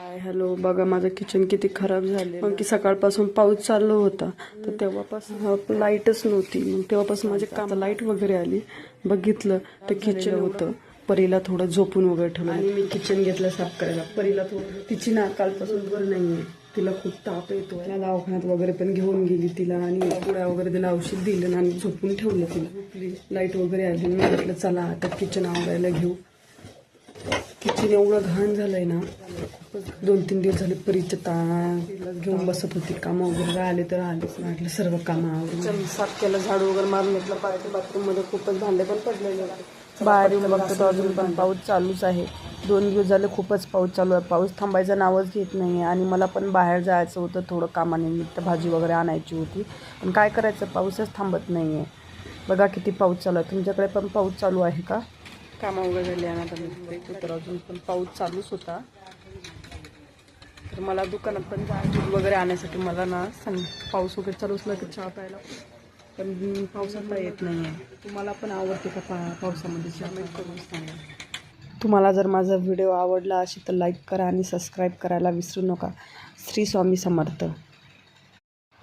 Hello, बघा माझं kitchen किती खराब झाले. मग की सकाळपासून पाऊस चालू होता तर तेव्हापासून लाईटच नव्हती. मग तेव्हापासून माझे काम लाईट वगैरे आली. बघितलं तर किचन होतं. परीला थोडं झोपून वगैरे ठेवलं आणि मी किचन घेतलं साफ करायला. परीला थोडं तिची ना कालपासून बरं नाहीये, तिला खूप ताप येतो. त्या दवाखान्यात वगैरे पण घेऊन गेली तिला आणि गोळ्या वगैरे तिला औषध दिलं आणि झोपून ठेवलं तिला. लाईट वगैरे आली. मी म्हटलं चला आता किचन आवरायला घेऊ. किचन एवढं घाण झालंय ना, 2-3 दिवस झाले. परीच्या तिला घेऊन बसत होती. कामं वगैरे आले तर आलेच. म्हटलं सर्व कामं आवरून साफ केलं, झाडू वगैरे मारून घेतलं. बाथरूम मध्ये खूपच भांडे पण पडलेले होते. बाहेर येऊन बघतो तर अजून पण पाऊस चालूच आहे. 2 दिवस झाले खूपच पाऊस चालू आहे. पाऊस थांबायचं नावच घेत नाही. आणि मला पण बाहेर जायचं होतं थोडं कामानिमित्त, भाजी वगैरे आणायची होती. पण काय करायचं, पाऊसच थांबत नाही आहे. बघा किती पाऊस चालू आहे. तुमच्याकडे पण पाऊस चालू आहे का? कामं वगैरे झाली आणि आता तर अजून पण पाऊस चालूच होता. तर मला दुकानात पण दूध वगैरे आणण्यासाठी मला ना पाऊस वगैरे चालू असला की चहा प्यायला, पण पावसात येत नाही आहे. तुम्हाला पण आवडते का पावसामध्ये चहा? करून सांगा. तुम्हाला जर माझा व्हिडिओ आवडला असेल तर लाईक करा आणि सबस्क्राईब करायला विसरू नका. श्री स्वामी समर्थ.